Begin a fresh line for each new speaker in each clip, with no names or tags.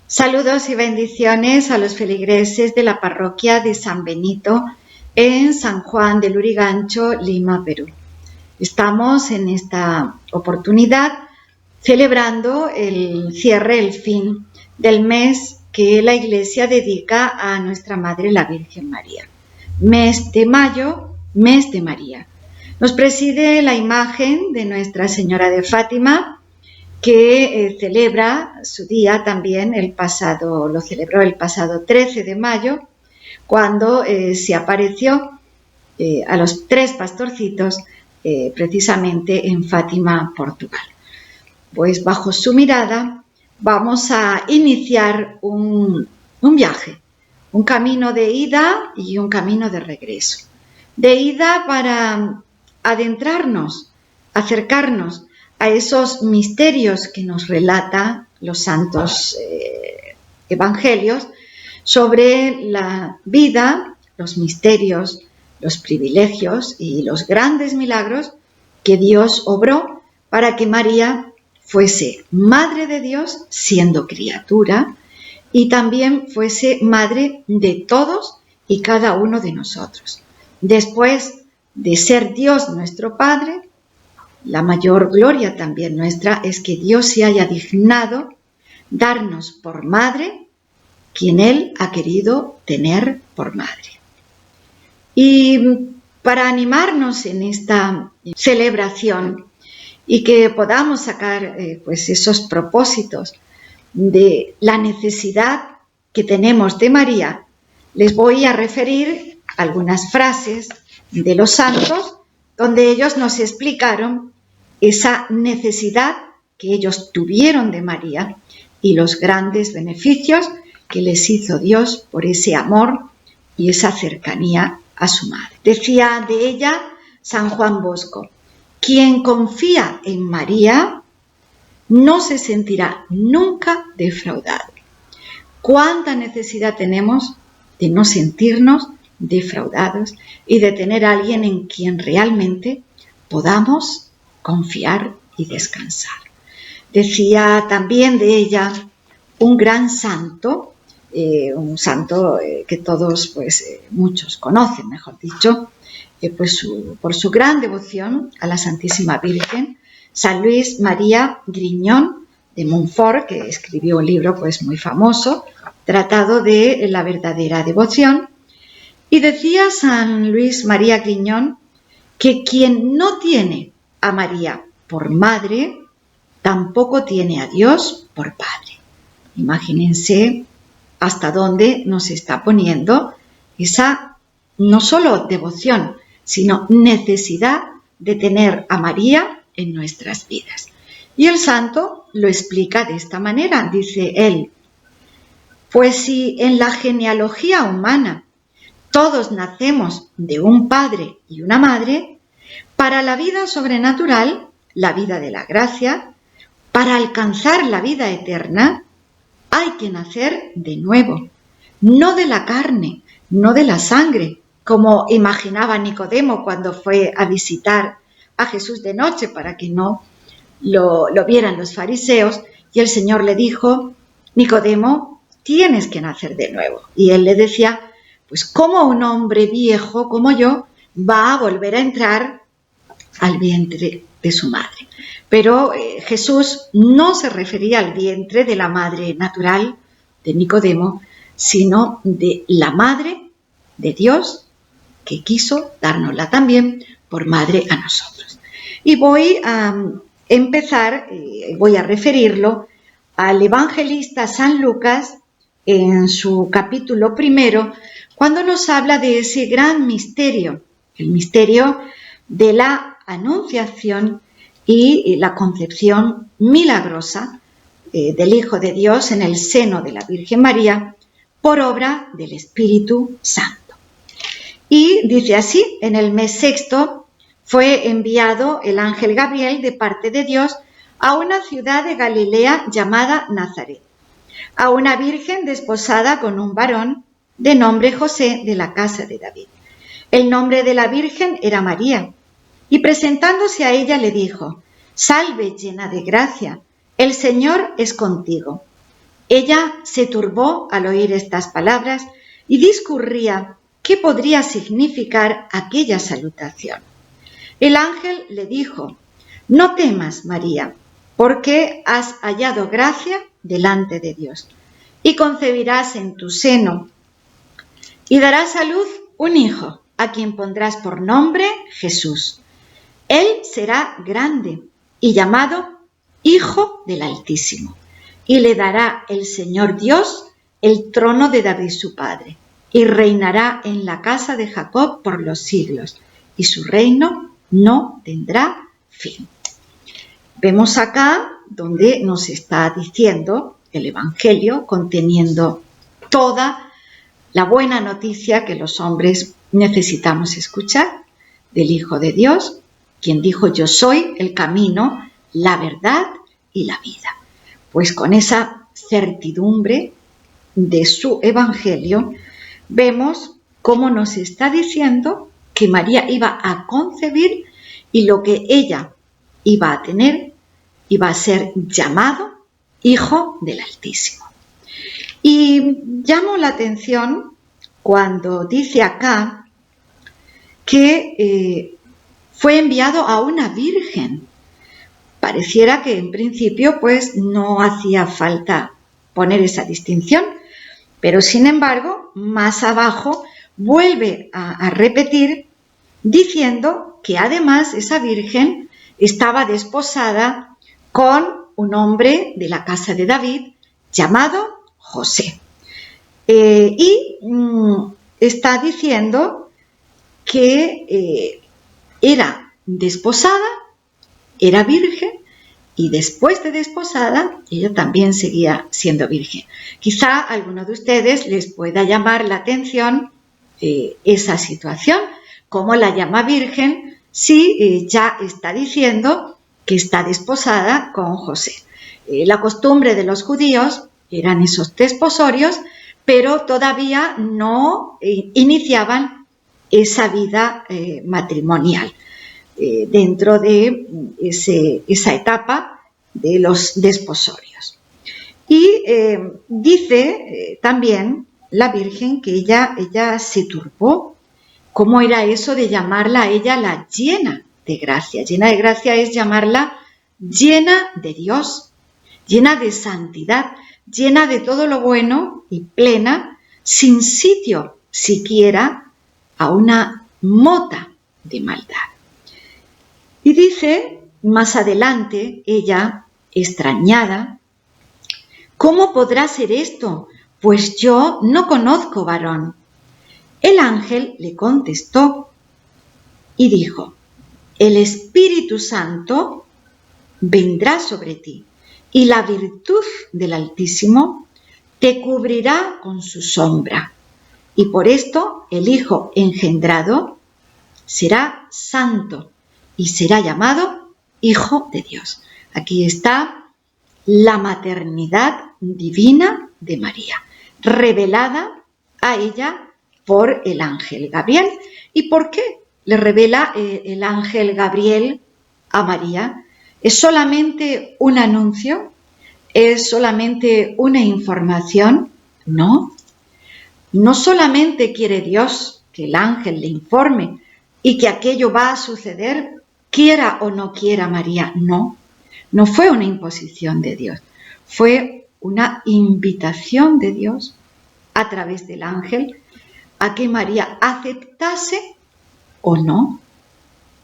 Saludos y bendiciones a los feligreses de la parroquia de San Benito en San Juan de Lurigancho, Lima, Perú. Estamos en esta oportunidad celebrando el fin del mes que la Iglesia dedica a nuestra Madre la Virgen María. Mes de mayo, mes de María. Nos preside la imagen de Nuestra Señora de Fátima, que celebra su día también lo celebró el pasado 13 de mayo, cuando se apareció a los 3 pastorcitos precisamente en Fátima, Portugal. Pues bajo su mirada vamos a iniciar un viaje, un camino de ida y un camino de regreso. De ida para adentrarnos, acercarnos a esos misterios que nos relata los santos evangelios sobre la vida, los misterios, los privilegios y los grandes milagros que Dios obró para que María fuese Madre de Dios siendo criatura y también fuese Madre de todos y cada uno de nosotros. Después de ser Dios nuestro Padre, la mayor gloria también nuestra es que Dios se haya dignado darnos por madre quien Él ha querido tener por madre. Y para animarnos en esta celebración y que podamos sacar esos propósitos de la necesidad que tenemos de María, les voy a referir algunas frases de los santos donde ellos nos explicaron esa necesidad que ellos tuvieron de María y los grandes beneficios que les hizo Dios por ese amor y esa cercanía a su madre. Decía de ella San Juan Bosco: quien confía en María no se sentirá nunca defraudado. ¿Cuánta necesidad tenemos de no sentirnos defraudados y de tener a alguien en quien realmente podamos confiar y descansar? Decía también de ella un gran santo, que todos, muchos conocen, mejor dicho, por su gran devoción a la Santísima Virgen, San Luis María Grignon de Montfort, que escribió un libro muy famoso, Tratado de la verdadera devoción. Y decía San Luis María Grignon que quien no tiene a María por madre, tampoco tiene a Dios por padre. Imagínense hasta dónde nos está poniendo esa no solo devoción, sino necesidad de tener a María en nuestras vidas. Y el santo lo explica de esta manera, dice él: pues si en la genealogía humana todos nacemos de un padre y una madre, para la vida sobrenatural, la vida de la gracia, para alcanzar la vida eterna, hay que nacer de nuevo, no de la carne, no de la sangre, como imaginaba Nicodemo cuando fue a visitar a Jesús de noche para que no lo vieran los fariseos, y el Señor le dijo: Nicodemo, tienes que nacer de nuevo. Y él le decía: pues ¿cómo un hombre viejo como yo va a volver a entrar al vientre de su madre? Pero Jesús no se refería al vientre de la madre natural de Nicodemo, sino de la madre de Dios, que quiso dárnosla también por madre a nosotros. Y voy a empezar, voy a referirlo al evangelista San Lucas en su capítulo 1, cuando nos habla de ese gran misterio, el misterio de la anunciación y la concepción milagrosa del Hijo de Dios en el seno de la Virgen María por obra del Espíritu Santo. Y dice así: en el mes 6 fue enviado el ángel Gabriel de parte de Dios a una ciudad de Galilea llamada Nazaret, a una virgen desposada con un varón de nombre José, de la casa de David. El nombre de la virgen era María. Y presentándose a ella le dijo: salve, llena de gracia, el Señor es contigo. Ella se turbó al oír estas palabras y discurría qué podría significar aquella salutación. El ángel le dijo: no temas, María, porque has hallado gracia delante de Dios, y concebirás en tu seno y darás a luz un hijo, a quien pondrás por nombre Jesús. Él será grande y llamado Hijo del Altísimo, y le dará el Señor Dios el trono de David su padre, y reinará en la casa de Jacob por los siglos, y su reino no tendrá fin. Vemos acá donde nos está diciendo el Evangelio, conteniendo toda la buena noticia que los hombres necesitamos escuchar del Hijo de Dios, quien dijo: yo soy el camino, la verdad y la vida. Pues con esa certidumbre de su Evangelio vemos cómo nos está diciendo que María iba a concebir y lo que ella iba a tener iba a ser llamado Hijo del Altísimo. Y llamo la atención cuando dice acá que fue enviado a una virgen. Pareciera que en principio pues no hacía falta poner esa distinción, pero sin embargo más abajo vuelve a repetir diciendo que además esa virgen estaba desposada con un hombre de la casa de David llamado José. Y está diciendo que era desposada, era virgen, y después de desposada ella también seguía siendo virgen. Quizá a alguno de ustedes les pueda llamar la atención esa situación, cómo la llama virgen si ya está diciendo que está desposada con José. La costumbre de los judíos eran esos desposorios, pero todavía no iniciaban esa vida matrimonial dentro de esa etapa de los desposorios. Y dice también la Virgen que ella se turbó. ¿Cómo era eso de llamarla a ella la llena de gracia? Llena de gracia es llamarla llena de Dios, llena de santidad, llena de todo lo bueno y plena, sin sitio siquiera a una mota de maldad. Y dice más adelante ella, extrañada: ¿cómo podrá ser esto? Pues yo no conozco varón. El ángel le contestó y dijo: el Espíritu Santo vendrá sobre ti, y la virtud del Altísimo te cubrirá con su sombra, y por esto el Hijo engendrado será santo y será llamado Hijo de Dios. Aquí está la maternidad divina de María, revelada a ella por el ángel Gabriel. ¿Y por qué le revela el ángel Gabriel a María? ¿Es solamente un anuncio? ¿Es solamente una información? No. No solamente quiere Dios que el ángel le informe y que aquello va a suceder, quiera o no quiera María. No, no fue una imposición de Dios. Fue una invitación de Dios a través del ángel a que María aceptase o no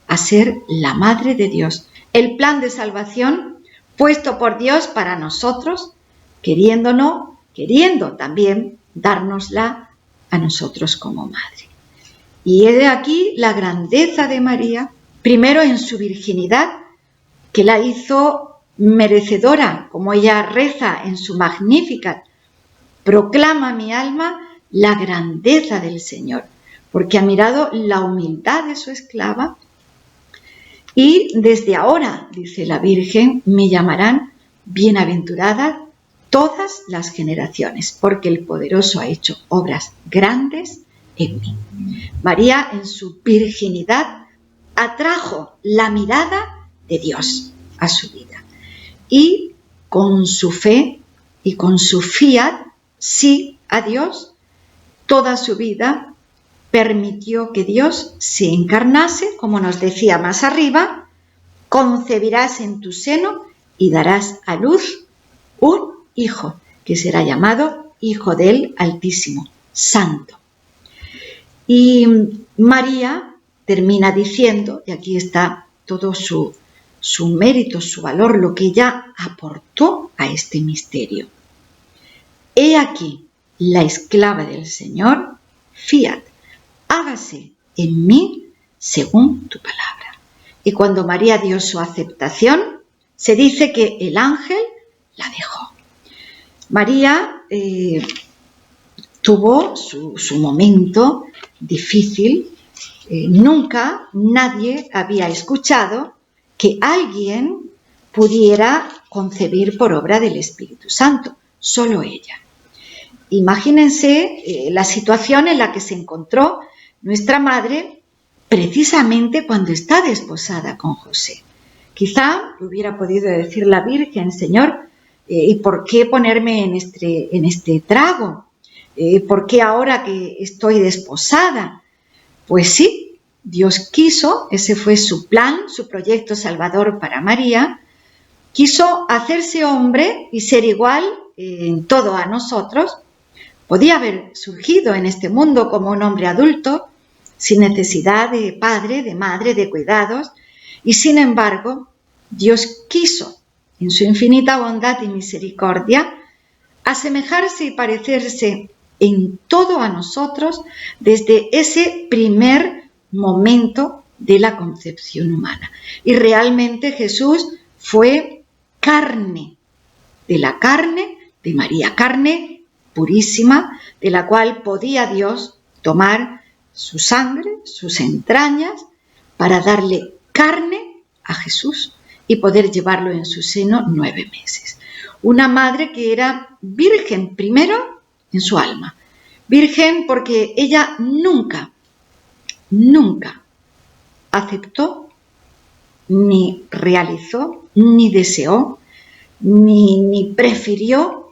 a ser la Madre de Dios. El plan de salvación puesto por Dios para nosotros, queriendo también dárnosla a nosotros como Madre. Y he de aquí la grandeza de María, primero en su virginidad, que la hizo merecedora, como ella reza en su Magnificat: proclama mi alma la grandeza del Señor, porque ha mirado la humildad de su esclava. Y desde ahora, dice la Virgen, me llamarán bienaventurada todas las generaciones, porque el Poderoso ha hecho obras grandes en mí. María, en su virginidad, atrajo la mirada de Dios a su vida y con su fe y con su fiat, sí a Dios, toda su vida permitió que Dios se encarnase, como nos decía más arriba, concebirás en tu seno y darás a luz un hijo, que será llamado Hijo del Altísimo, Santo. Y María termina diciendo, y aquí está todo su mérito, su valor, lo que ella aportó a este misterio. He aquí la esclava del Señor, fiat, hágase en mí según tu palabra. Y cuando María dio su aceptación, se dice que el ángel la dejó. María tuvo su momento difícil. Nunca nadie había escuchado que alguien pudiera concebir por obra del Espíritu Santo, solo ella. Imagínense la situación en la que se encontró nuestra madre precisamente cuando está desposada con José. Quizá hubiera podido decir la Virgen, Señor, ¿y por qué ponerme en este trago? ¿Por qué ahora que estoy desposada? Pues sí, Dios quiso, ese fue su plan, su proyecto salvador para María, quiso hacerse hombre y ser igual en todo a nosotros. Podía haber surgido en este mundo como un hombre adulto, sin necesidad de padre, de madre, de cuidados, y sin embargo, Dios quiso, en su infinita bondad y misericordia, asemejarse y parecerse en todo a nosotros desde ese primer momento de la concepción humana. Y realmente Jesús fue carne, de la carne de María, carne purísima, de la cual podía Dios tomar su sangre, sus entrañas, para darle carne a Jesús y poder llevarlo en su seno 9 meses. Una madre que era virgen primero en su alma, virgen porque ella nunca aceptó, ni realizó, ni deseó, ni prefirió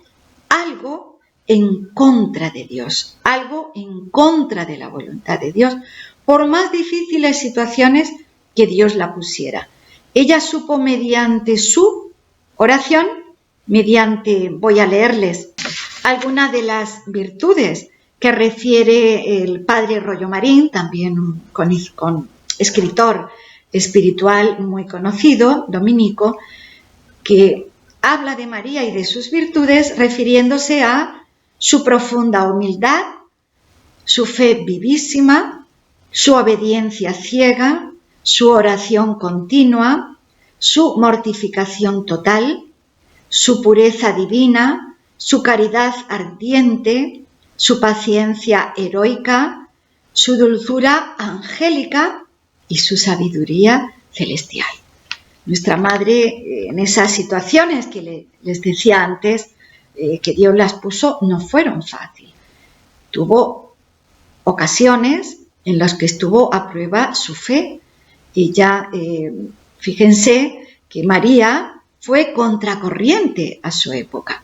algo en contra de Dios, algo en contra de la voluntad de Dios, por más difíciles situaciones que Dios la pusiera. Ella supo mediante su oración, voy a leerles algunas de las virtudes que refiere el padre Rollo Marín, también con escritor espiritual muy conocido, dominico, que habla de María y de sus virtudes refiriéndose a su profunda humildad, su fe vivísima, su obediencia ciega, su oración continua, su mortificación total, su pureza divina, su caridad ardiente, su paciencia heroica, su dulzura angélica y su sabiduría celestial. Nuestra madre, en esas situaciones que les decía antes, que Dios las puso, no fueron fáciles. Tuvo ocasiones en las que estuvo a prueba su fe. Y ya, fíjense que María fue contracorriente a su época.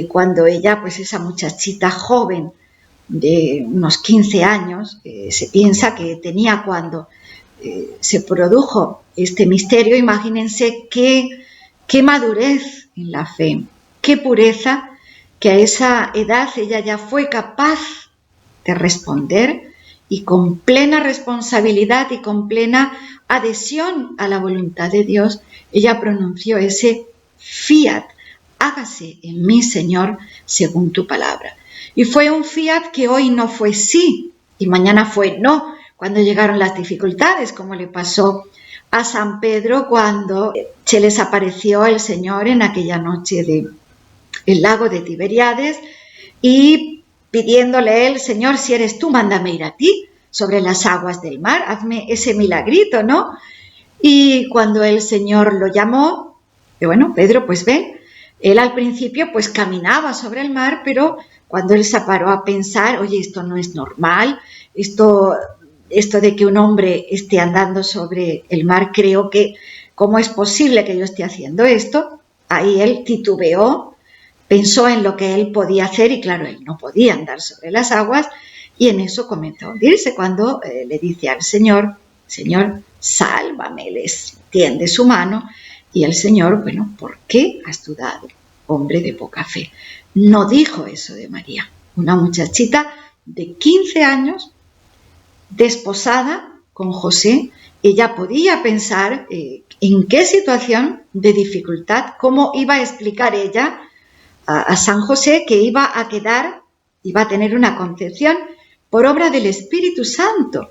Cuando ella, pues esa muchachita joven de unos 15 años, se piensa que tenía cuando se produjo este misterio, imagínense qué madurez en la fe, qué pureza, que a esa edad ella ya fue capaz de responder y con plena responsabilidad y con plena adhesión a la voluntad de Dios, ella pronunció ese fiat, hágase en mí, Señor, según tu palabra. Y fue un fiat que hoy no fue sí y mañana fue no, cuando llegaron las dificultades, como le pasó a San Pedro cuando se les apareció el Señor en aquella noche del lago de Tiberíades y pidiéndole él, Señor, si eres tú, mándame ir a ti sobre las aguas del mar, hazme ese milagrito, ¿no? Y cuando el Señor lo llamó, bueno, Pedro, pues ve, él al principio pues caminaba sobre el mar, pero cuando él se paró a pensar, oye, esto no es normal, esto de que un hombre esté andando sobre el mar, creo que, ¿cómo es posible que yo esté haciendo esto? Ahí él titubeó Pensó en lo que él podía hacer y claro, él no podía andar sobre las aguas y en eso comenzó a hundirse cuando le dice al Señor, Señor, sálvame, le tiende su mano y el Señor, bueno, ¿por qué has dudado, hombre de poca fe? No dijo eso de María, una muchachita de 15 años, desposada con José. Ella podía pensar en qué situación de dificultad, cómo iba a explicar ella a San José que iba a tener una concepción por obra del Espíritu Santo.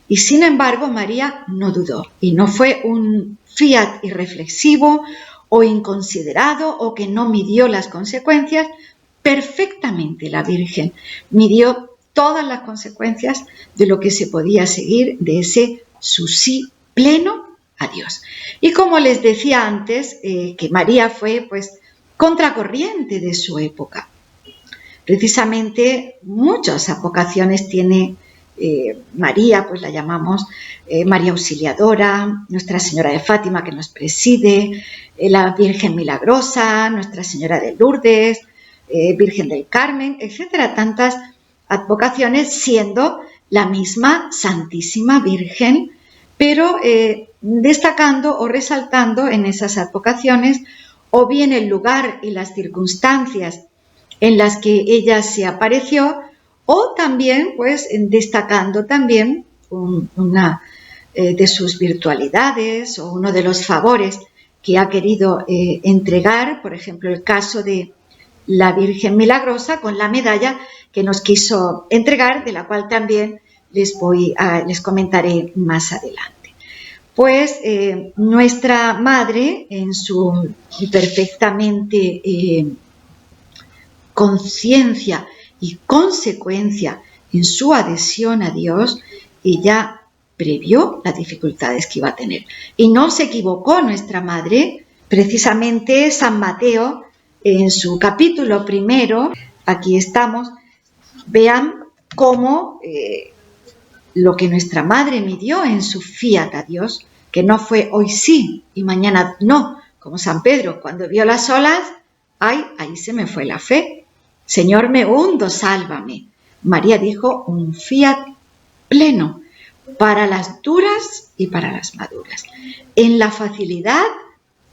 Y sin embargo, María no dudó y no fue un fiat irreflexivo o inconsiderado o que no midió las consecuencias. Perfectamente la Virgen midió todas las consecuencias de lo que se podía seguir de ese su sí pleno a Dios. Y como les decía antes, que María fue pues contracorriente de su época. Precisamente muchas advocaciones tiene María, pues la llamamos María Auxiliadora, Nuestra Señora de Fátima que nos preside, la Virgen Milagrosa, Nuestra Señora de Lourdes, Virgen del Carmen, etcétera, tantas advocaciones siendo la misma Santísima Virgen, pero destacando o resaltando en esas advocaciones o bien el lugar y las circunstancias en las que ella se apareció, o también pues destacando también una de sus virtualidades o uno de los favores que ha querido entregar, por ejemplo el caso de la Virgen Milagrosa con la medalla que nos quiso entregar, de la cual también les comentaré más adelante. Pues nuestra madre, en su perfectamente conciencia y consecuencia en su adhesión a Dios, ella previó las dificultades que iba a tener. Y no se equivocó nuestra madre. Precisamente San Mateo, en su capítulo 1, aquí estamos, vean cómo lo que nuestra madre midió en su fiat a Dios, que no fue hoy sí y mañana no, como San Pedro, cuando vio las olas, ¡ay, ahí se me fue la fe! Señor, me hundo, sálvame. María dijo un fiat pleno para las duras y para las maduras, en la facilidad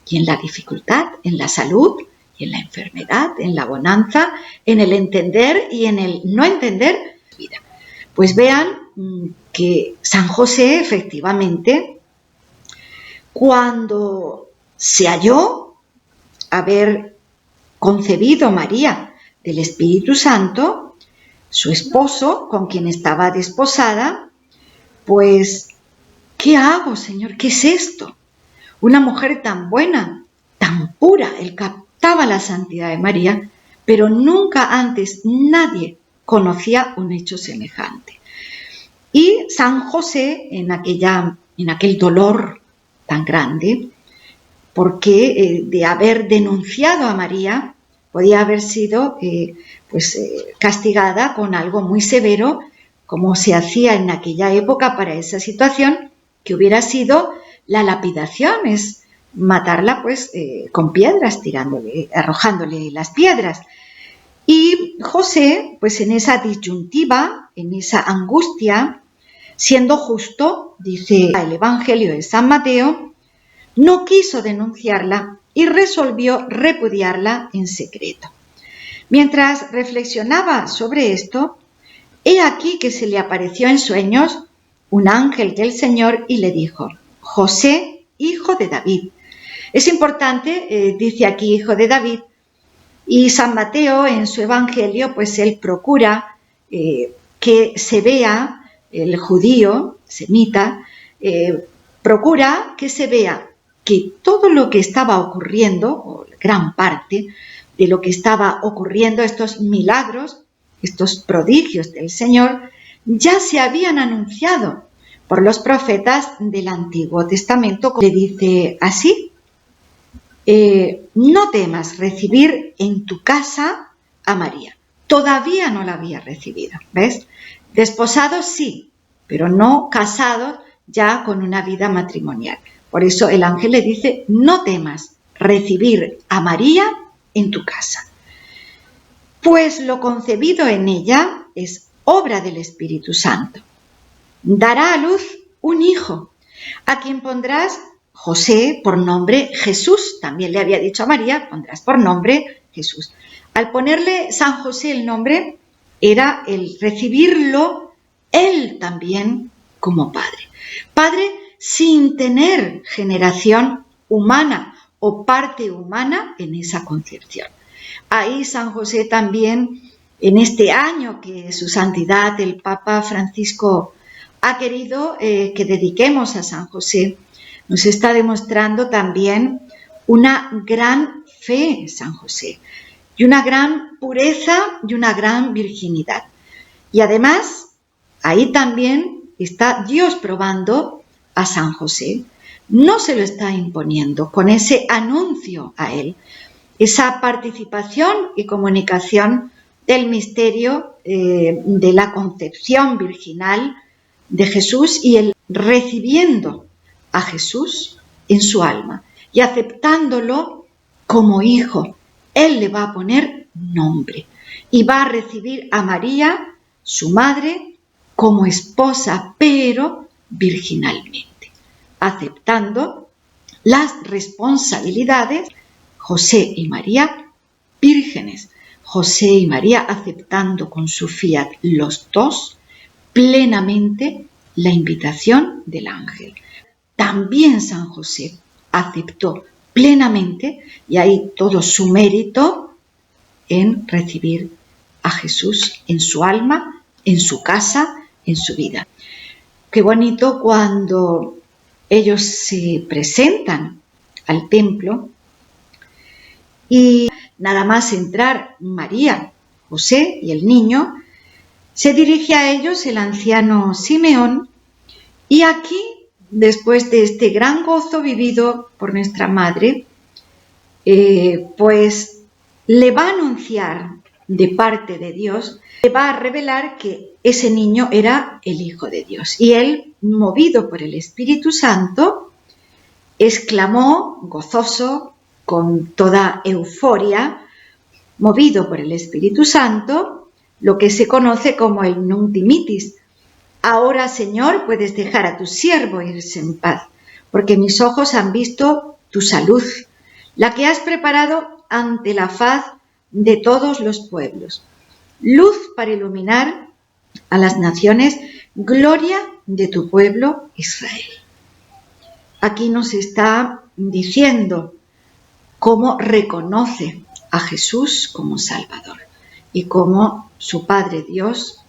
y en la dificultad, en la salud y en la enfermedad, en la bonanza, en el entender y en el no entender vida. Pues vean que San José efectivamente, cuando se halló haber concebido María del Espíritu Santo, su esposo, con quien estaba desposada, pues, ¿qué hago, Señor? ¿Qué es esto? Una mujer tan buena, tan pura, él captaba la santidad de María, pero nunca antes nadie conocía un hecho semejante. Y San José, en aquel dolor tan grande, porque de haber denunciado a María, podía haber sido castigada con algo muy severo, como se hacía en aquella época para esa situación, que hubiera sido la lapidación, es matarla pues con piedras, arrojándole las piedras. Y José, pues en esa disyuntiva, en esa angustia, siendo justo, dice el Evangelio de San Mateo, no quiso denunciarla y resolvió repudiarla en secreto. Mientras reflexionaba sobre esto, he aquí que se le apareció en sueños un ángel del Señor y le dijo: José, hijo de David. Es importante, dice aquí hijo de David, y San Mateo en su Evangelio, pues él procura que se vea, el judío, semita, procura que se vea que todo lo que estaba ocurriendo, o gran parte de lo que estaba ocurriendo, estos milagros, estos prodigios del Señor, ya se habían anunciado por los profetas del Antiguo Testamento. Le dice así: no temas recibir en tu casa a María. Todavía no la había recibido, ¿ves? Desposados sí, pero no casados ya con una vida matrimonial. Por eso el ángel le dice: no temas recibir a María en tu casa. pues lo concebido en ella es obra del Espíritu Santo. Dará a luz un hijo, a quien pondrás José por nombre Jesús. También le había dicho a María, pondrás por nombre Jesús. Al ponerle San José el nombre, era el recibirlo él también como padre. Padre sin tener generación humana o parte humana en esa concepción. Ahí San José también, en este año que su santidad el Papa Francisco ha querido que dediquemos a San José, nos está demostrando también una gran fe, San José, y una gran pureza y una gran virginidad. Y además, ahí también está Dios probando a San José. No se lo está imponiendo con ese anuncio a él, esa participación y comunicación del misterio de la concepción virginal de Jesús y el recibiendo a Jesús en su alma y aceptándolo como hijo. Él le va a poner nombre y va a recibir a María, su madre, como esposa, pero virginalmente, aceptando las responsabilidades. José y María, vírgenes. José y María aceptando con su fiat los dos plenamente la invitación del ángel. También San José aceptó plenamente, y ahí todo su mérito en recibir a Jesús en su alma, en su casa, en su vida. Qué bonito cuando ellos se presentan al templo y nada más entrar María, José y el niño, se dirige a ellos el anciano Simeón, y aquí, después de este gran gozo vivido por nuestra madre, pues le va a anunciar de parte de Dios, le va a revelar que ese niño era el Hijo de Dios. Y él, movido por el Espíritu Santo, exclamó, gozoso, con toda euforia, movido por el Espíritu Santo, lo que se conoce como el Nunc Dimittis. Ahora, Señor, puedes dejar a tu siervo irse en paz, porque mis ojos han visto tu salud, la que has preparado ante la faz de todos los pueblos, luz para iluminar a las naciones, gloria de tu pueblo Israel. Aquí nos está diciendo cómo reconoce a Jesús como Salvador y cómo su Padre Dios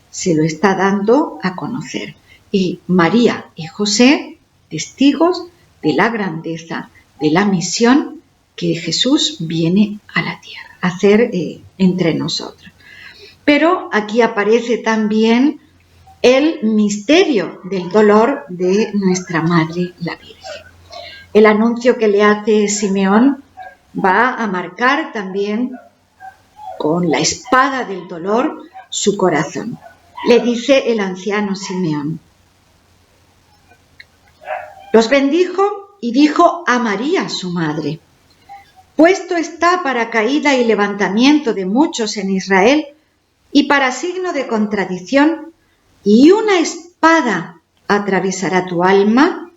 se lo está dando a conocer. Y María y José, testigos de la grandeza de la misión que Jesús viene a la tierra a hacer entre nosotros. Pero aquí aparece también el misterio del dolor de nuestra Madre la Virgen. El anuncio que le hace Simeón va a marcar también con la espada del dolor su corazón. Le dice el anciano Simeón. Los bendijo y dijo a María, su madre: puesto está para caída y levantamiento de muchos en Israel y para signo de contradicción, y una espada atravesará tu alma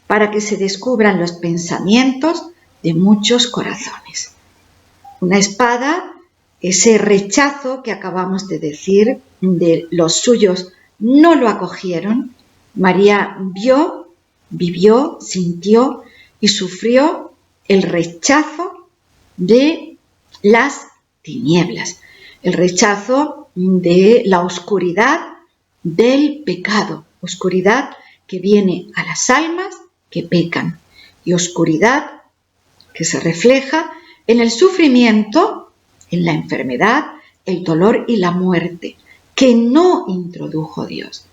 para que se descubran los pensamientos de muchos corazones. Una espada, ese rechazo que acabamos de decir, de los suyos no lo acogieron. María vio, vivió, sintió y sufrió el rechazo de las tinieblas, el rechazo de la oscuridad del pecado, oscuridad que viene a las almas que pecan y oscuridad que se refleja en el sufrimiento, en la enfermedad, el dolor y la muerte, que no introdujo Dios,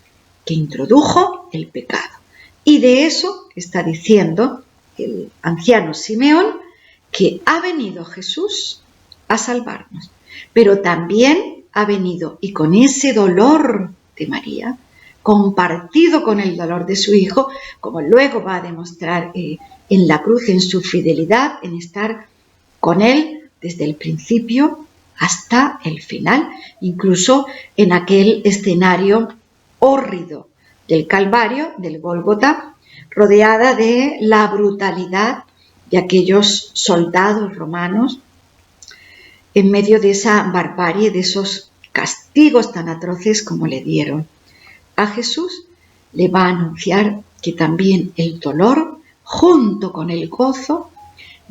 que introdujo el pecado. Y de eso está diciendo el anciano Simeón, que ha venido Jesús a salvarnos, pero también ha venido, y con ese dolor de María, compartido con el dolor de su hijo, como luego va a demostrar en la cruz, en su fidelidad, en estar con él desde el principio hasta el final, incluso en aquel escenario hórrido del Calvario, del Gólgota, rodeada de la brutalidad de aquellos soldados romanos, en medio de esa barbarie, de esos castigos tan atroces como le dieron. A Jesús le va a anunciar que también el dolor, junto con el gozo,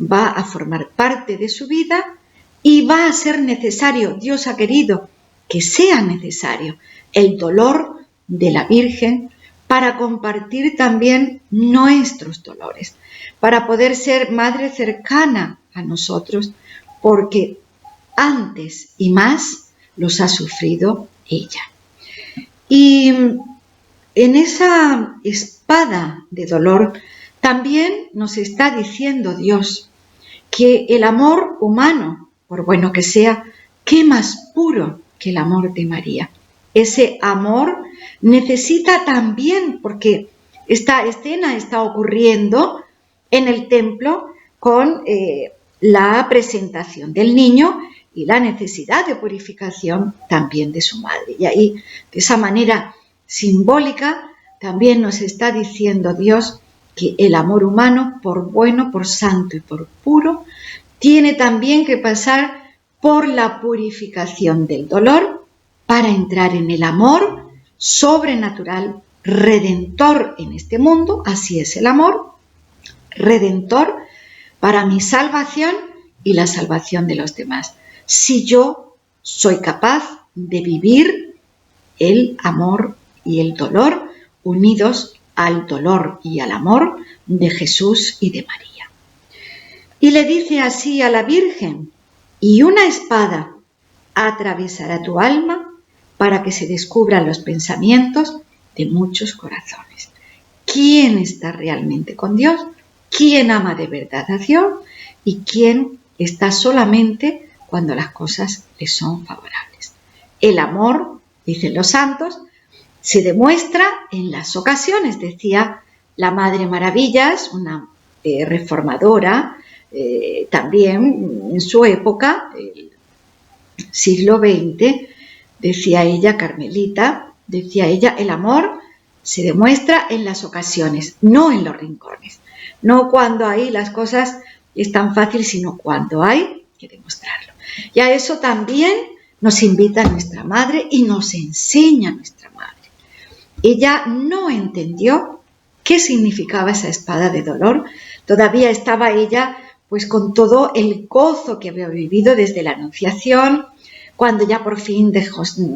va a formar parte de su vida y va a ser necesario. Dios ha querido que sea necesario el dolor de la Virgen para compartir también nuestros dolores, para poder ser madre cercana a nosotros, porque antes y más los ha sufrido ella. Y en esa espada de dolor también nos está diciendo Dios que el amor humano, por bueno que sea, ¿qué más puro que el amor de María? Ese amor necesita también, porque esta escena está ocurriendo en el templo con la presentación del niño y la necesidad de purificación también de su madre. Y ahí, de esa manera simbólica, también nos está diciendo Dios que el amor humano, por bueno, por santo y por puro, tiene también que pasar por la purificación del dolor para entrar en el amor sobrenatural, redentor en este mundo. Así es el amor, redentor para mi salvación y la salvación de los demás. Si yo soy capaz de vivir el amor y el dolor unidos al dolor y al amor de Jesús y de María. Y le dice así a la Virgen: y una espada atravesará tu alma para que se descubran los pensamientos de muchos corazones. ¿Quién está realmente con Dios? ¿Quién ama de verdad a Dios? ¿Y quién está solamente cuando las cosas le son favorables? El amor, dicen los santos, se demuestra en las ocasiones, decía la Madre Maravillas, una reformadora, también en su época, el siglo XX, decía ella, carmelita, decía ella, el amor se demuestra en las ocasiones, no en los rincones, no cuando ahí las cosas están fáciles, sino cuando hay que demostrarlo. Y a eso también nos invita nuestra Madre y nos enseña nuestra Madre. Ella no entendió qué significaba esa espada de dolor. Todavía estaba ella pues con todo el gozo que había vivido desde la Anunciación, cuando ya por fin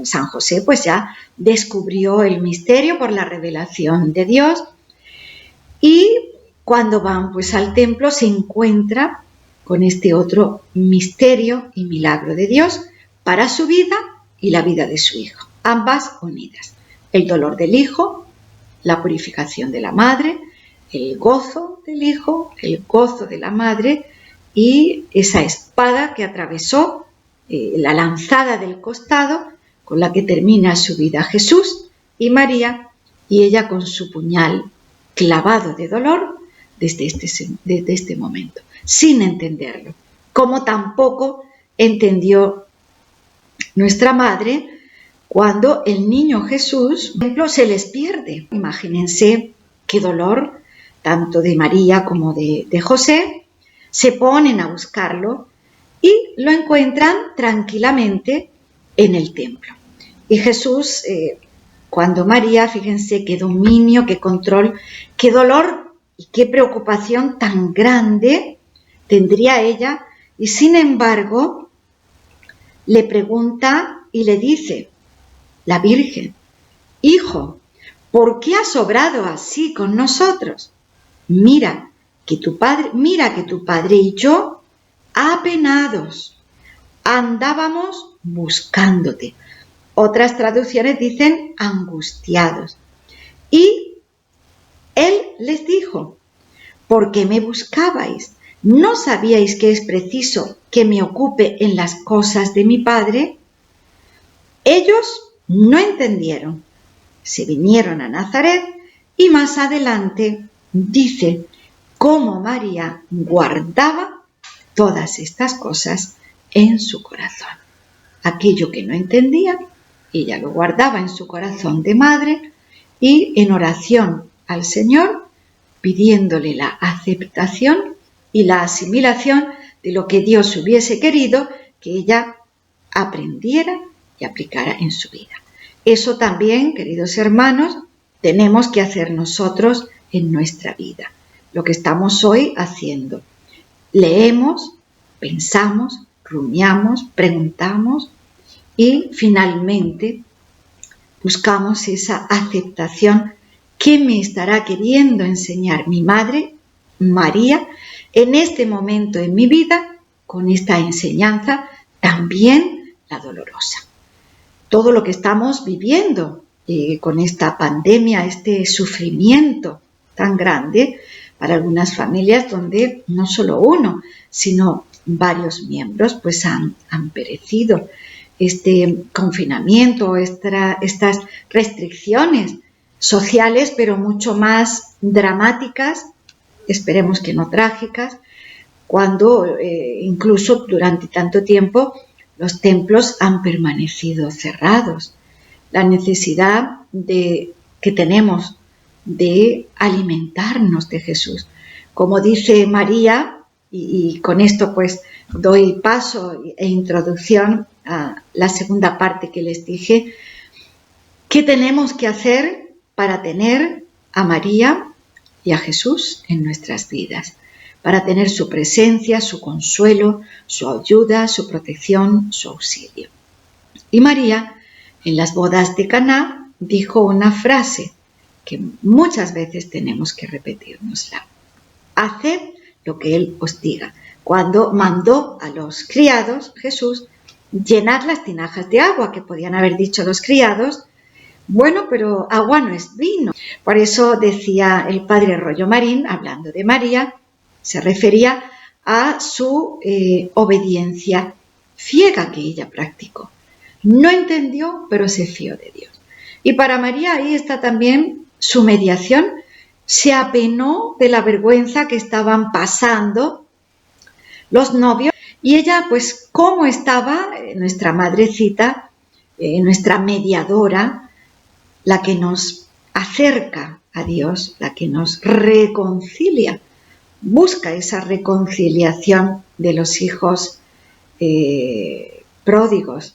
San José pues ya descubrió el misterio por la revelación de Dios, y cuando van pues al templo se encuentra con este otro misterio y milagro de Dios para su vida y la vida de su hijo, ambas unidas. El dolor del hijo, la purificación de la madre, el gozo del hijo, el gozo de la madre y esa espada que atravesó la lanzada del costado con la que termina su vida Jesús y María, y ella con su puñal clavado de dolor desde este momento, sin entenderlo, como tampoco entendió nuestra madre cuando el niño Jesús, por ejemplo, se les pierde. Imagínense qué dolor, tanto de María como de José. Se ponen a buscarlo y lo encuentran tranquilamente en el templo. Y Jesús, cuando María, fíjense qué dominio, qué control, qué dolor y qué preocupación tan grande tendría ella, y sin embargo le pregunta y le dice la Virgen: hijo, ¿por qué has obrado así con nosotros? Mira que tu padre y yo, apenados, andábamos buscándote. Otras traducciones dicen angustiados. Y él les dijo: ¿por qué me buscabais? ¿No sabíais que es preciso que me ocupe en las cosas de mi Padre? Ellos no entendieron. Se vinieron a Nazaret y más adelante dice cómo María guardaba todas estas cosas en su corazón. aquello que no entendía, ella lo guardaba en su corazón de madre y en oración al Señor, pidiéndole la aceptación y la asimilación de lo que Dios hubiese querido que ella aprendiera y aplicara en su vida. Eso también, queridos hermanos, tenemos que hacer nosotros en nuestra vida. Lo que estamos hoy haciendo. Leemos, pensamos, rumiamos, preguntamos y finalmente buscamos esa aceptación que me estará queriendo enseñar mi Madre, María, en este momento en mi vida, con esta enseñanza, también la dolorosa. Todo lo que estamos viviendo con esta pandemia, este sufrimiento tan grande para algunas familias donde no solo uno, sino varios miembros pues han perecido. Este confinamiento, estas restricciones sociales, pero mucho más dramáticas, esperemos que no trágicas, cuando incluso durante tanto tiempo los templos han permanecido cerrados. La necesidad que tenemos de alimentarnos de Jesús. Como dice María, y con esto pues doy paso e introducción a la segunda parte que les dije, ¿qué tenemos que hacer para tener a María y a Jesús en nuestras vidas? Para tener su presencia, su consuelo, su ayuda, su protección, su auxilio. Y María, en las bodas de Caná, dijo una frase que muchas veces tenemos que repetirnosla. Haced lo que Él os diga. Cuando mandó a los criados, Jesús, llenar las tinajas de agua, que podían haber dicho los criados, bueno, pero agua no es vino. Por eso decía el padre Rollo Marín, hablando de María, se refería a su obediencia ciega que ella practicó. No entendió, pero se fió de Dios. Y para María ahí está también su mediación. Se apenó de la vergüenza que estaban pasando los novios. Y ella, pues, ¿cómo estaba? Nuestra madrecita, nuestra mediadora, la que nos acerca a Dios, la que nos reconcilia, busca esa reconciliación de los hijos pródigos.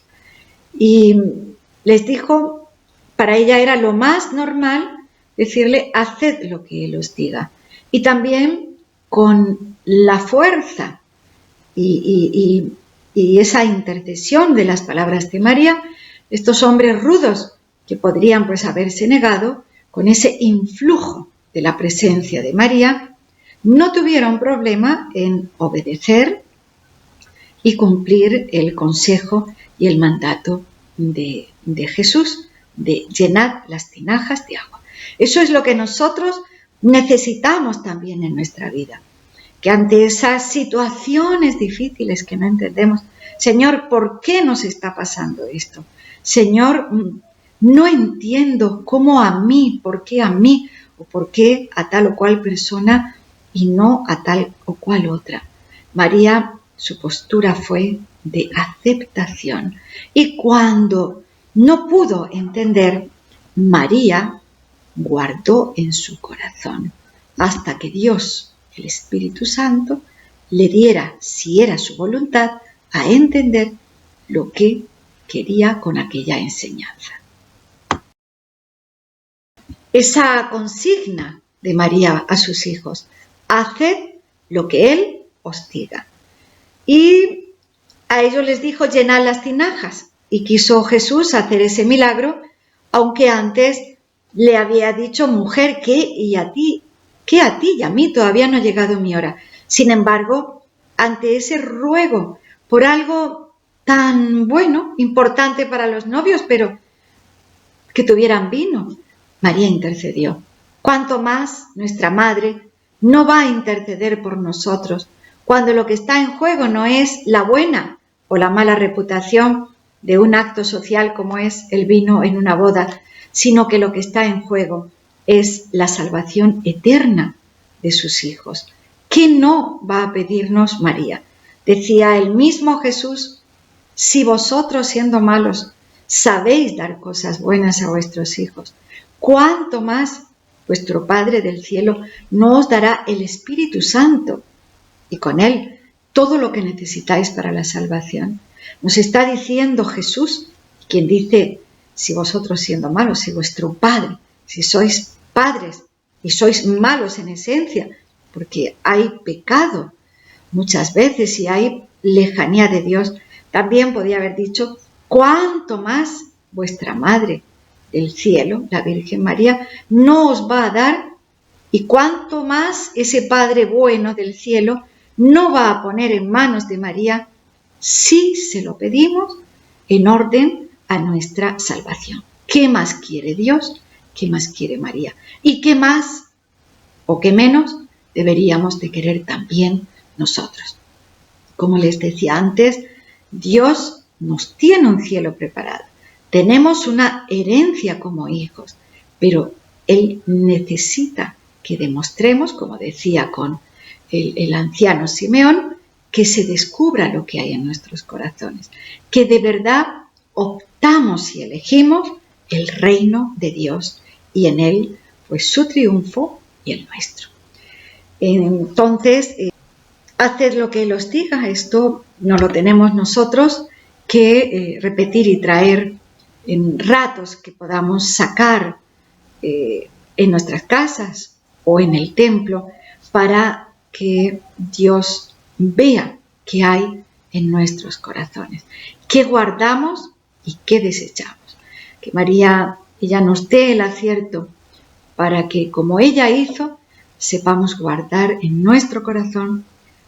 Y les dijo, para ella era lo más normal decirle, haced lo que Él os diga. Y también con la fuerza y esa intercesión de las palabras de María, estos hombres rudos que podrían pues haberse negado, con ese influjo de la presencia de María, no tuvieron problema en obedecer y cumplir el consejo y el mandato de Jesús, de llenar las tinajas de agua. Eso es lo que nosotros necesitamos también en nuestra vida, que ante esas situaciones difíciles que no entendemos, Señor, ¿por qué nos está pasando esto? Señor, no entiendo cómo a mí, por qué a mí, o por qué a tal o cual persona y no a tal o cual otra. María, su postura fue de aceptación. Y cuando no pudo entender, María guardó en su corazón hasta que Dios, el Espíritu Santo, le diera, si era su voluntad, a entender lo que quería con aquella enseñanza. Esa consigna de María a sus hijos, haced lo que Él os diga. Y a ellos les dijo, llenad las tinajas. Y quiso Jesús hacer ese milagro, aunque antes le había dicho, mujer, ¿qué a ti y a mí todavía no ha llegado mi hora? Sin embargo, ante ese ruego por algo tan bueno, importante para los novios, pero que tuvieran vino, María intercedió. ¿Cuánto más nuestra Madre no va a interceder por nosotros cuando lo que está en juego no es la buena o la mala reputación de un acto social como es el vino en una boda, sino que lo que está en juego es la salvación eterna de sus hijos? ¿Qué no va a pedirnos María? Decía el mismo Jesús, Si vosotros, siendo malos, sabéis dar cosas buenas a vuestros hijos, ¿cuánto más vuestro Padre del cielo no os dará el Espíritu Santo y con él todo lo que necesitáis para la salvación? Nos está diciendo Jesús, quien dice, si vosotros siendo malos, si vuestro Padre, si sois padres y sois malos en esencia, porque hay pecado muchas veces y hay lejanía de Dios, también podía haber dicho, cuánto más vuestra Madre del cielo, la Virgen María, no os va a dar, y cuánto más ese Padre bueno del cielo no va a poner en manos de María si se lo pedimos en orden a nuestra salvación. ¿Qué más quiere Dios? ¿Qué más quiere María? ¿Y qué más o qué menos deberíamos de querer también nosotros? Como les decía antes, Dios nos tiene un cielo preparado. Tenemos una herencia como hijos, pero Él necesita que demostremos, como decía con el anciano Simeón, que se descubra lo que hay en nuestros corazones, que de verdad optamos y elegimos el reino de Dios y en Él pues su triunfo y el nuestro. Entonces, haced lo que Él os diga. Esto no lo tenemos nosotros que repetir y traer en ratos que podamos sacar en nuestras casas o en el templo para que Dios vea qué hay en nuestros corazones, qué guardamos y qué desechamos. Que María ella nos dé el acierto para que, como ella hizo, sepamos guardar en nuestro corazón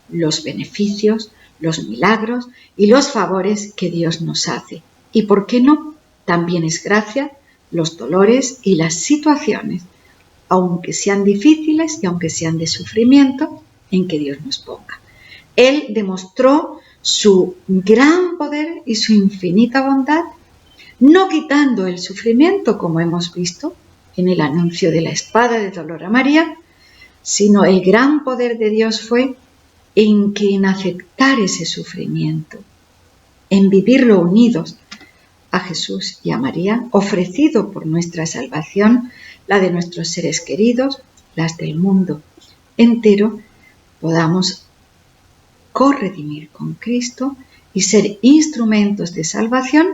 los beneficios, los milagros y los favores que Dios nos hace. Y por qué no, también es gracia los dolores y las situaciones, aunque sean difíciles y aunque sean de sufrimiento, en que Dios nos ponga. Él demostró su gran poder y su infinita bondad, no quitando el sufrimiento, como hemos visto en el anuncio de la espada de dolor a María, sino el gran poder de Dios fue en que en aceptar ese sufrimiento, en vivirlo unidos a Jesús y a María, ofrecido por nuestra salvación, la de nuestros seres queridos, las del mundo entero, podamos corredimir con Cristo y ser instrumentos de salvación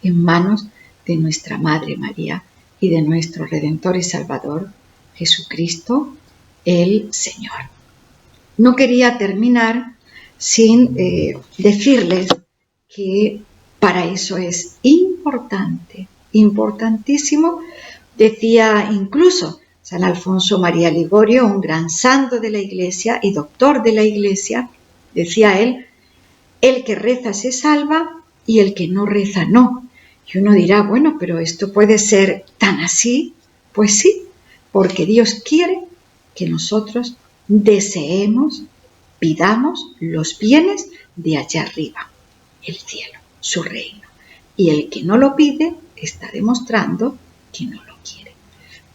en manos de nuestra Madre María y de nuestro Redentor y Salvador, Jesucristo, el Señor. No quería terminar sin decirles que para eso es importante, importantísimo, decía incluso San Alfonso María Ligorio, un gran santo de la Iglesia y doctor de la Iglesia, decía él, el que reza se salva y el que no reza no. Y uno dirá, bueno, pero esto puede ser tan así. Pues sí, porque Dios quiere que nosotros deseemos, pidamos los bienes de allá arriba, el cielo, su reino. Y el que no lo pide está demostrando que no lo quiere.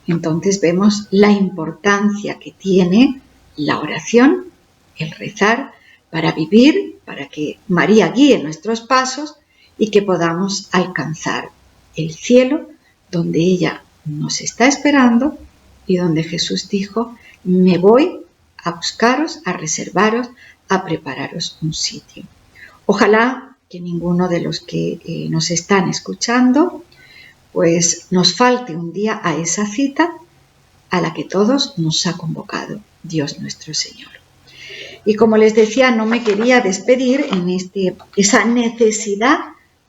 Entonces vemos la importancia que tiene la oración, el rezar, para vivir, para que María guíe nuestros pasos y que podamos alcanzar el cielo donde ella nos está esperando y donde Jesús dijo, me voy a buscaros, a reservaros, a prepararos un sitio. Ojalá que ninguno de los que nos están escuchando pues nos falte un día a esa cita a la que todos nos ha convocado Dios nuestro Señor. Y como les decía, no me quería despedir en esa necesidad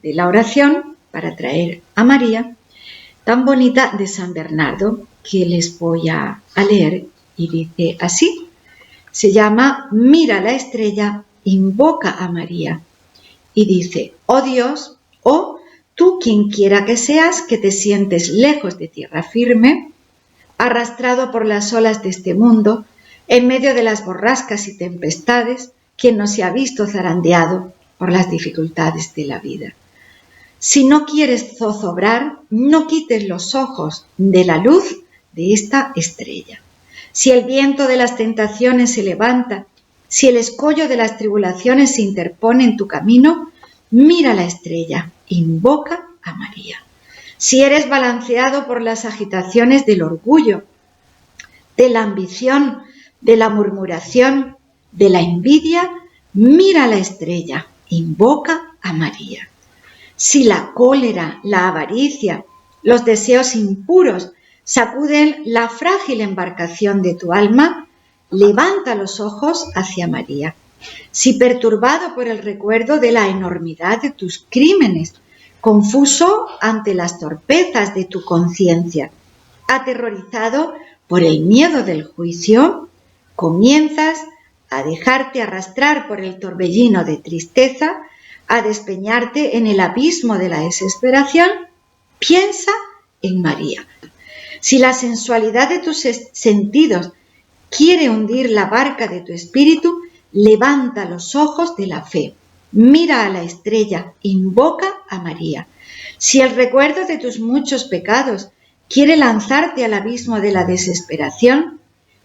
de la oración para traer a María, tan bonita de San Bernardo, que les voy a leer y dice así, se llama Mira la estrella, invoca a María y dice, oh Dios, oh tú quien quiera que seas que te sientes lejos de tierra firme, arrastrado por las olas de este mundo, en medio de las borrascas y tempestades, quien no se ha visto zarandeado por las dificultades de la vida. Si no quieres zozobrar, no quites los ojos de la luz de esta estrella. Si el viento de las tentaciones se levanta, si el escollo de las tribulaciones se interpone en tu camino, mira la estrella, invoca a María. Si eres balanceado por las agitaciones del orgullo, de la ambición, de la murmuración, de la envidia, mira la estrella, invoca a María. Si la cólera, la avaricia, los deseos impuros sacuden la frágil embarcación de tu alma, levanta los ojos hacia María. Si perturbado por el recuerdo de la enormidad de tus crímenes, confuso ante las torpezas de tu conciencia, aterrorizado por el miedo del juicio, comienzas a dejarte arrastrar por el torbellino de tristeza, a despeñarte en el abismo de la desesperación, piensa en María. Si la sensualidad de tus sentidos quiere hundir la barca de tu espíritu, levanta los ojos de la fe, mira a la estrella, invoca a María. Si el recuerdo de tus muchos pecados quiere lanzarte al abismo de la desesperación,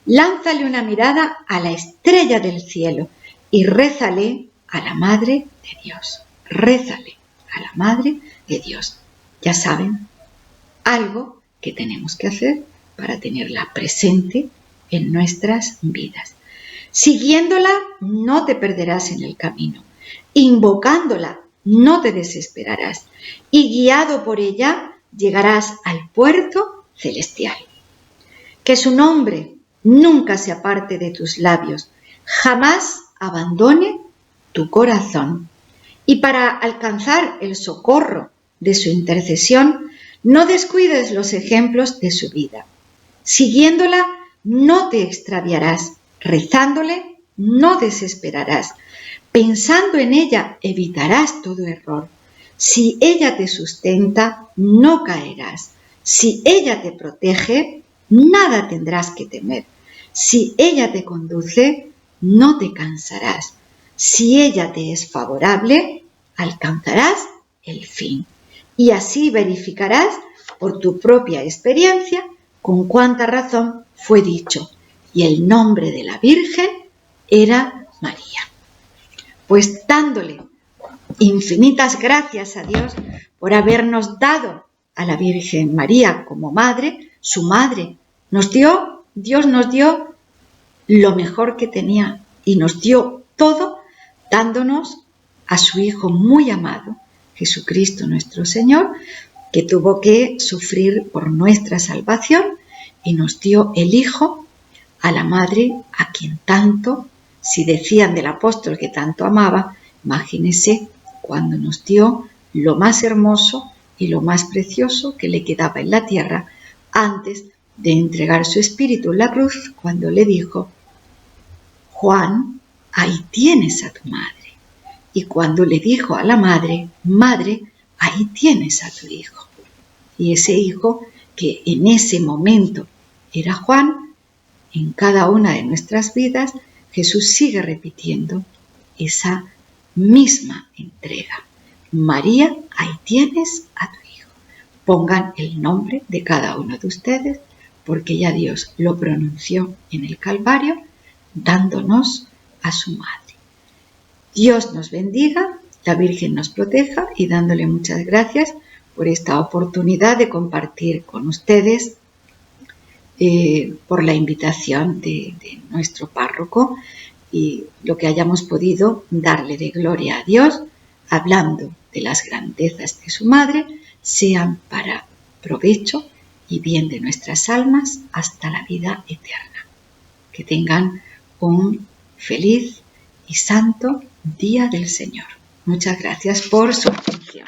lánzale una mirada a la estrella del cielo y rézale a la Madre de Dios. Rézale a la Madre de Dios. Ya saben, algo que tenemos que hacer para tenerla presente en nuestras vidas. Siguiéndola, no te perderás en el camino. Invocándola, no te desesperarás. Y guiado por ella, llegarás al puerto celestial. Que su nombre nunca se aparte de tus labios, jamás abandone tu corazón. Y para alcanzar el socorro de su intercesión, no descuides los ejemplos de su vida. Siguiéndola, no te extraviarás. Rezándole, no desesperarás. Pensando en ella, evitarás todo error. Si ella te sustenta, no caerás. Si ella te protege, nada tendrás que temer. Si ella te conduce, no te cansarás. Si ella te es favorable, alcanzarás el fin. Y así verificarás por tu propia experiencia con cuánta razón fue dicho. Y el nombre de la Virgen era María. Pues dándole infinitas gracias a Dios por habernos dado a la Virgen María como madre, su madre, Dios nos dio lo mejor que tenía y nos dio todo dándonos a su Hijo muy amado, Jesucristo nuestro Señor, que tuvo que sufrir por nuestra salvación y nos dio el Hijo a la Madre a quien tanto, si decían del apóstol que tanto amaba, imagínese cuando nos dio lo más hermoso y lo más precioso que le quedaba en la tierra antes de entregar su espíritu en la cruz, cuando le dijo: Juan, ahí tienes a tu madre. Y cuando le dijo a la madre: Madre, ahí tienes a tu hijo. Y ese hijo que en ese momento era Juan, en cada una de nuestras vidas, Jesús sigue repitiendo esa misma entrega. María, ahí tienes a tu hijo. Pongan el nombre de cada uno de ustedes, porque ya Dios lo pronunció en el Calvario, dándonos a su madre. Dios nos bendiga, la Virgen nos proteja y dándole muchas gracias por esta oportunidad de compartir con ustedes, por la invitación de nuestro párroco y lo que hayamos podido darle de gloria a Dios, hablando de las grandezas de su madre, sean para provecho y bien de nuestras almas hasta la vida eterna. Que tengan un feliz y santo Día del Señor. Muchas gracias por su atención.